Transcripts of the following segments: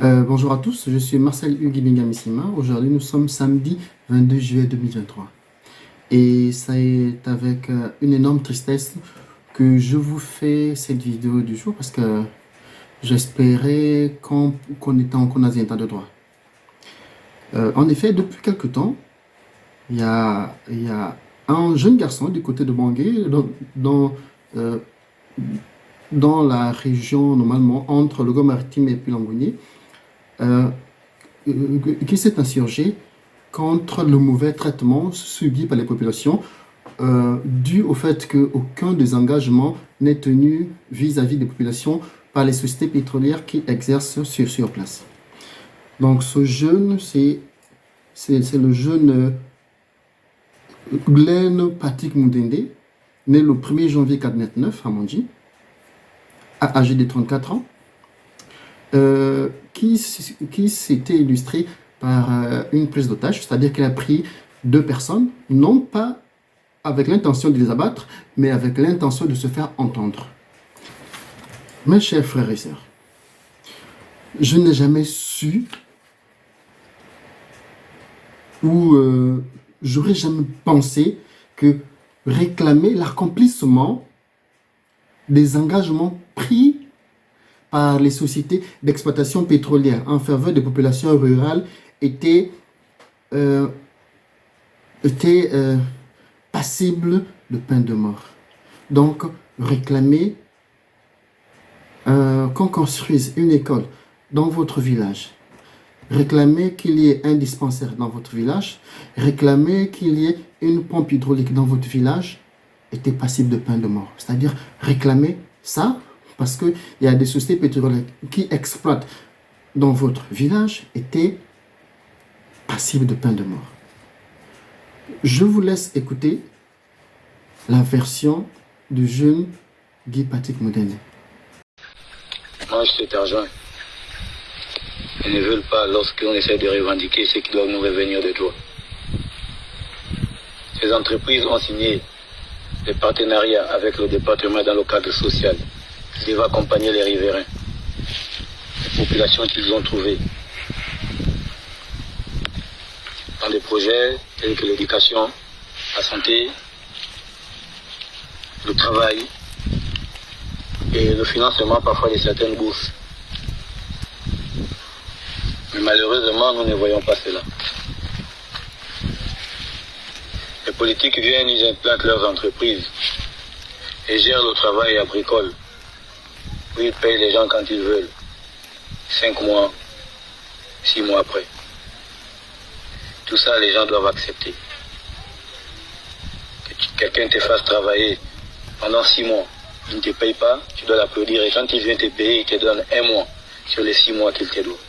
Bonjour à tous, je suis Marcel Hugui Bengamissima. Aujourd'hui, nous sommes samedi 22 juillet 2023. Et ça est avec une énorme tristesse que je vous fais cette vidéo du jour parce que j'espérais qu'on a un état de droit. En effet, depuis quelque temps, il y a un jeune garçon du côté de Bangui, euh, dans la région, normalement, entre le Goma-Maritime et puis Langouni, euh, qui s'est insurgé contre le mauvais traitement subi par les populations dû au fait qu'aucun des engagements n'est tenu vis-à-vis des populations par les sociétés pétrolières qui exercent sur place. Donc ce jeune, c'est le jeune Glenn Patrick Moudende, né le 1er janvier 1949 à Mandji, âgé de 34 ans, qui s'était illustré par une prise d'otage, c'est-à-dire qu'il a pris deux personnes, non pas avec l'intention de les abattre, mais avec l'intention de se faire entendre. Mes chers frères et sœurs, je n'ai jamais su ou j'aurais jamais pensé que réclamer l'accomplissement des engagements pris par les sociétés d'exploitation pétrolière en faveur des populations rurales était passible de peine de mort. Donc, réclamer qu'on construise une école dans votre village, réclamer qu'il y ait un dispensaire dans votre village, réclamer qu'il y ait une pompe hydraulique dans votre village, était passible de peine de mort. C'est-à-dire réclamer ça parce qu'il y a des sociétés pétrolières qui exploitent dans votre village était passible de peine de mort. Je vous laisse écouter la version du jeune Guy Patrick Moudende. Mange cet argent. Ils ne veulent pas lorsqu'on essaie de revendiquer ce qui doit nous revenir de toi. Ces entreprises ont signé des partenariats avec le département dans le cadre social qui va accompagner les riverains, les populations qu'ils ont trouvées dans des projets tels que l'éducation, la santé, le travail et le financement parfois de certaines bourses. Mais malheureusement, nous ne voyons pas cela. Les politiques viennent, ils implantent leurs entreprises et gèrent le travail agricole. Puis ils payent les gens quand ils veulent. 5 mois, 6 mois après. Tout ça, les gens doivent accepter. Que quelqu'un te fasse travailler pendant 6 mois, il ne te paye pas, tu dois l'applaudir. Et quand il vient te payer, il te donne 1 mois sur les 6 mois qu'il te doit.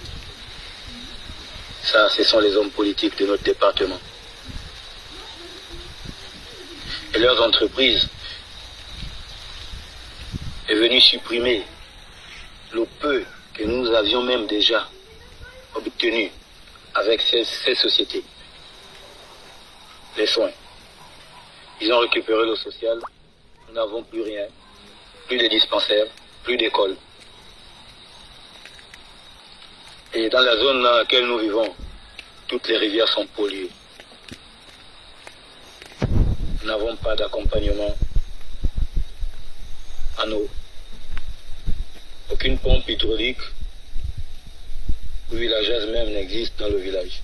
Ça, ce sont les hommes politiques de notre département. Et leurs entreprises est venue supprimer le peu que nous avions même déjà obtenu avec ces sociétés. Les soins. Ils ont récupéré le social. Nous n'avons plus rien. Plus de dispensaires, plus d'écoles. Et dans la zone dans laquelle nous vivons, toutes les rivières sont polluées. Nous n'avons pas d'accompagnement en eau. Aucune pompe hydraulique ou villageoise même n'existe dans le village.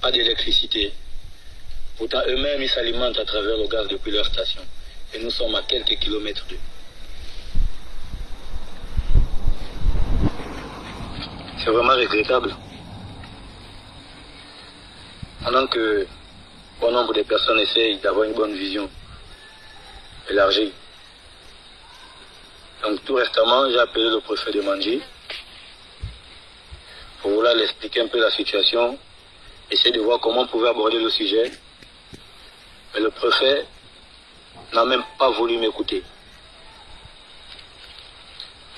Pas d'électricité. Pourtant, eux-mêmes, ils s'alimentent à travers le gaz depuis leur station. Et nous sommes à quelques kilomètres d'eux. C'est vraiment regrettable. Pendant que bon nombre de personnes essayent d'avoir une bonne vision élargie. Donc tout récemment, j'ai appelé le préfet de Mandji pour vouloir lui expliquer un peu la situation, essayer de voir comment on pouvait aborder le sujet. Mais le préfet n'a même pas voulu m'écouter.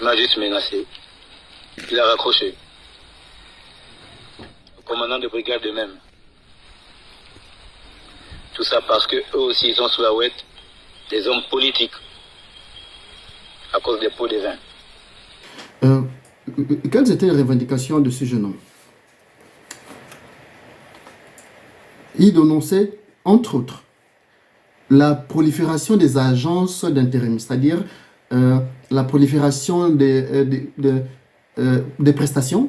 Il m'a juste menacé. Il a raccroché. Le commandant de brigade de même. Tout ça parce qu'eux aussi, ils sont sous la ouette des hommes politiques à cause des pots de vin. quelles étaient les revendications de ce jeune homme? Il dénonçait, entre autres, la prolifération des agences d'intérim, c'est-à-dire la prolifération des prestations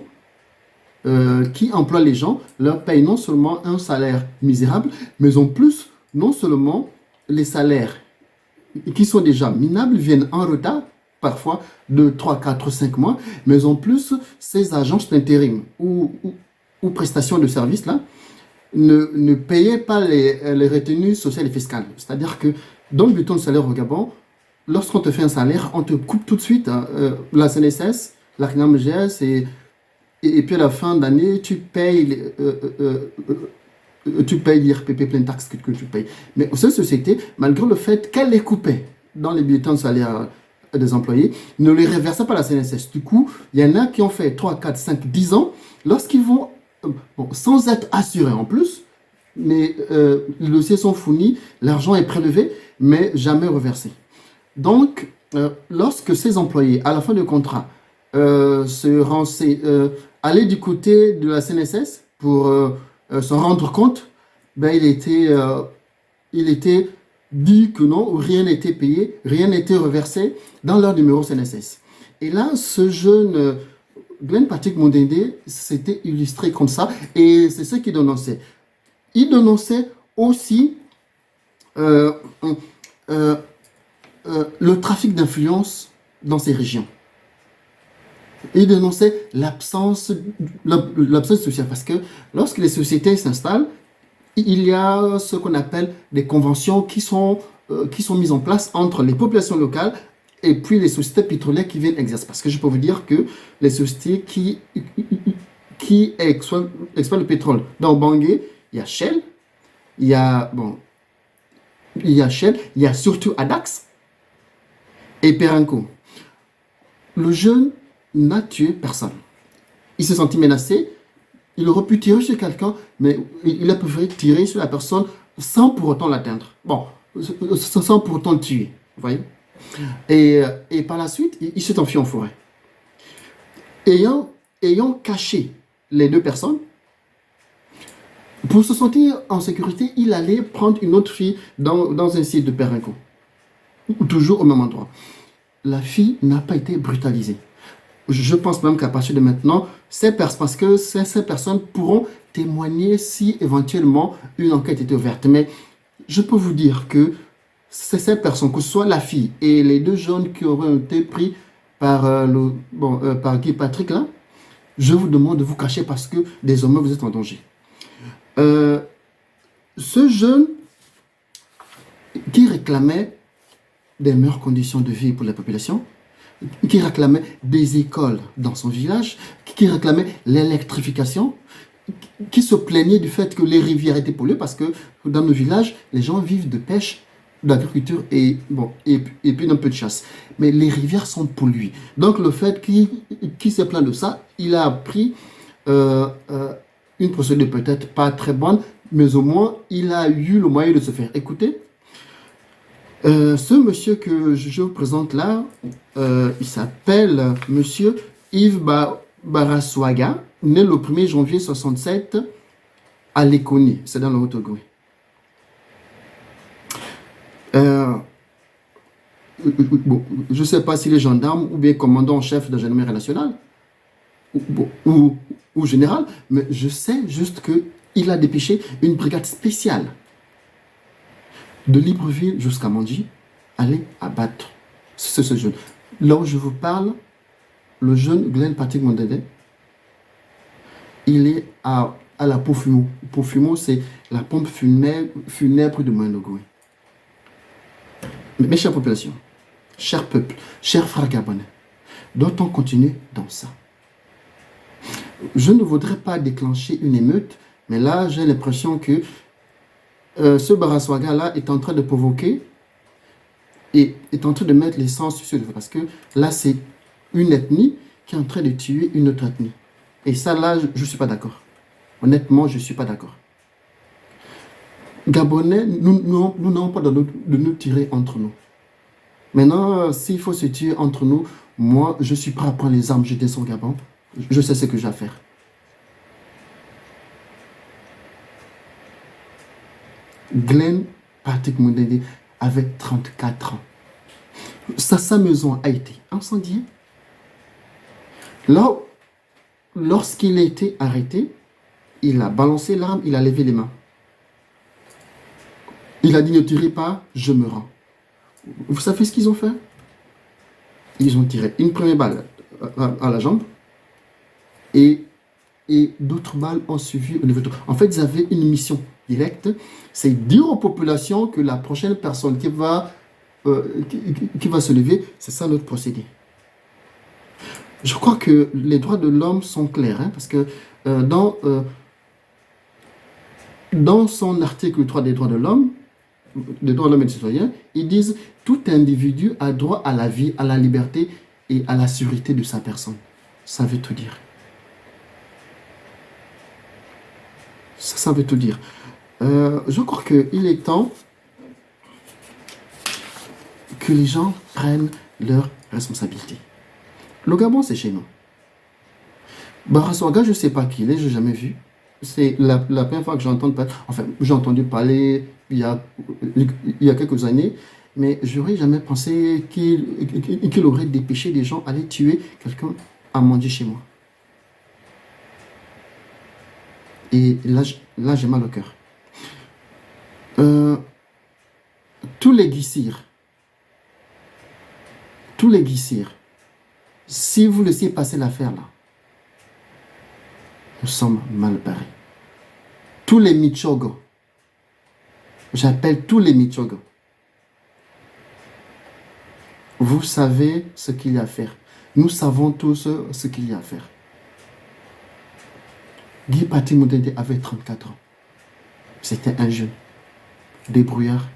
qui emploient les gens, leur payent non seulement un salaire misérable, mais en plus, non seulement les salaires qui sont déjà minables viennent en retard, parfois de 3, 4, 5 mois, mais en plus, ces agences d'intérim ou prestations de services là ne payaient pas les retenues sociales et fiscales. C'est-à-dire que dans le bulletin de salaire au Gabon, lorsqu'on te fait un salaire, on te coupe tout de suite la CNSS, la CNAMGS et puis à la fin d'année, tu payes l'IRPP, plein de taxes que tu payes. Mais cette société, malgré le fait qu'elle les coupait dans les bulletins de salaire des employés, ne les reversait pas à la CNSS. Du coup, il y en a qui ont fait 3, 4, 5, 10 ans, lorsqu'ils vont, sans être assurés en plus, mais les dossiers sont fournis, l'argent est prélevé, mais jamais reversé. Donc, lorsque ces employés, à la fin du contrat, aller du côté de la CNSS pour se rendre compte, ben, il était dit que non, rien n'était payé, rien n'était reversé dans leur numéro CNSS. Et là, ce jeune Glenn Patrick Mundende s'était illustré comme ça, et c'est ce qu'il dénonçait. Il dénonçait aussi le trafic d'influence dans ces régions. Il dénonçait l'absence sociale, parce que lorsque les sociétés s'installent, il y a ce qu'on appelle des conventions qui sont mises en place entre les populations locales et puis les sociétés pétrolières qui viennent exercer. Parce que je peux vous dire que les sociétés qui exploitent le pétrole dans Bangui, il y a Shell, il y a surtout Adax et Perenco. Le jeune n'a tué personne. Il s'est senti menacé. Il aurait pu tirer sur quelqu'un, mais il a préféré tirer sur la personne sans pour autant l'atteindre. Bon, sans pour autant le tuer. Vous voyez? Et par la suite, il s'est enfui en forêt. Ayant caché les deux personnes, pour se sentir en sécurité, il allait prendre une autre fille dans un site de Perenco. Toujours au même endroit. La fille n'a pas été brutalisée. Je pense même qu'à partir de maintenant, parce que ces personnes pourront témoigner si éventuellement une enquête était ouverte. Mais je peux vous dire que c'est ces personnes, que ce soit la fille et les deux jeunes qui auraient été pris par Guy Patrick là, je vous demande de vous cacher parce que désormais vous êtes en danger. Ce jeune qui réclamait des meilleures conditions de vie pour la population, qui réclamait des écoles dans son village, qui réclamait l'électrification, qui se plaignait du fait que les rivières étaient polluées parce que dans nos villages, les gens vivent de pêche, d'agriculture et puis d'un peu de chasse. Mais les rivières sont polluées. Donc le fait qu'il se plaint de ça, il a appris une procédure peut-être pas très bonne, mais au moins il a eu le moyen de se faire écouter. Ce monsieur que je vous présente là, il s'appelle monsieur Yves Baraswaga, né le 1er janvier 67 à Lekoni, c'est dans le Haut-Ogooué. Je ne sais pas s'il est gendarme ou bien commandant en chef de la gendarmerie nationale ou général, mais je sais juste qu'il a dépêché une brigade spéciale de Libreville jusqu'à Mandi, aller abattre ce jeune. Là où je vous parle, le jeune Glenn Patrick Mundende, il est à la Pofumo. Pofumo, c'est la pompe funèbre de Moyenne-Ogooué. Mes chères populations, chers peuples, chers frères gabonais, doit-on continuer dans ça? Je ne voudrais pas déclencher une émeute, mais là, j'ai l'impression que ce Baraswaga-là est en train de provoquer et est en train de mettre l'essence sur le feu. Parce que là, c'est une ethnie qui est en train de tuer une autre ethnie. Et ça, là, je ne suis pas d'accord. Honnêtement, je ne suis pas d'accord. Gabonais, nous n'avons pas de nous tirer entre nous. Maintenant, s'il faut se tuer entre nous, Moi, je suis prêt à prendre les armes, je descends au Gabon. Je sais ce que j'ai à faire. Glenn Patrick Mudende avait 34 ans. Sa maison a été incendiée. Là, lorsqu'il a été arrêté, il a balancé l'arme, il a levé les mains. Il a dit, ne tirez pas, je me rends. Vous savez ce qu'ils ont fait? Ils ont tiré une première balle à la jambe et d'autres balles ont suivi au niveau de... En fait, ils avaient une mission directe, c'est dire aux populations que la prochaine personne qui va se lever, c'est ça notre procédé. Je crois que les droits de l'homme sont clairs, hein, parce que dans son article 3 des droits de l'homme et des citoyens, ils disent « Tout individu a droit à la vie, à la liberté et à la sécurité de sa personne. » Ça veut tout dire. Ça veut tout dire. Je crois qu'il est temps que les gens prennent leurs responsabilités. Le Gabon, c'est chez nous. Baraswaga, je ne sais pas qui il est, je n'ai jamais vu. C'est la première fois que j'entends parler. Enfin, j'ai entendu parler il y a quelques années, mais je n'aurais jamais pensé qu'il aurait dépêché des gens à aller tuer quelqu'un à manger chez moi. Et là j'ai mal au cœur. Tous les guissirs, si vous laissez passer l'affaire là, nous sommes mal barrés. Tous les Michogo, j'appelle tous les Michogo, vous savez ce qu'il y a à faire. Nous savons tous ce qu'il y a à faire. Guy Patrick Mudende avait 34 ans. C'était un jeune, débrouillard,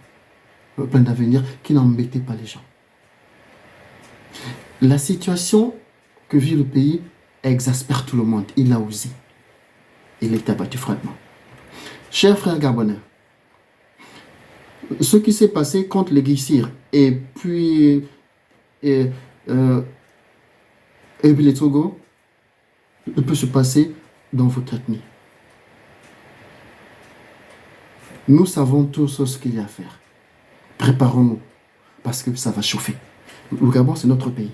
plein d'avenir, qui n'embêtait pas les gens. La situation que vit le pays exaspère tout le monde. Il a osé. Il est abattu froidement. Chers frères gabonais, ce qui s'est passé contre les Guissirs et puis les Togo peut se passer dans votre ethnie. Nous savons tous ce qu'il y a à faire. Préparons-nous, parce que ça va chauffer. Le Gabon, c'est notre pays.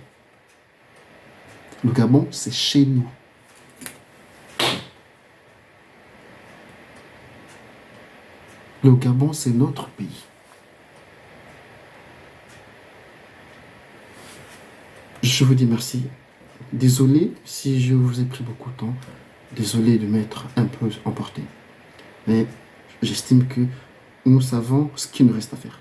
Le Gabon, c'est chez nous. Le Gabon, c'est notre pays. Je vous dis merci. Désolé si je vous ai pris beaucoup de temps. Désolé de m'être un peu emporté. Mais j'estime que nous savons ce qu'il nous reste à faire.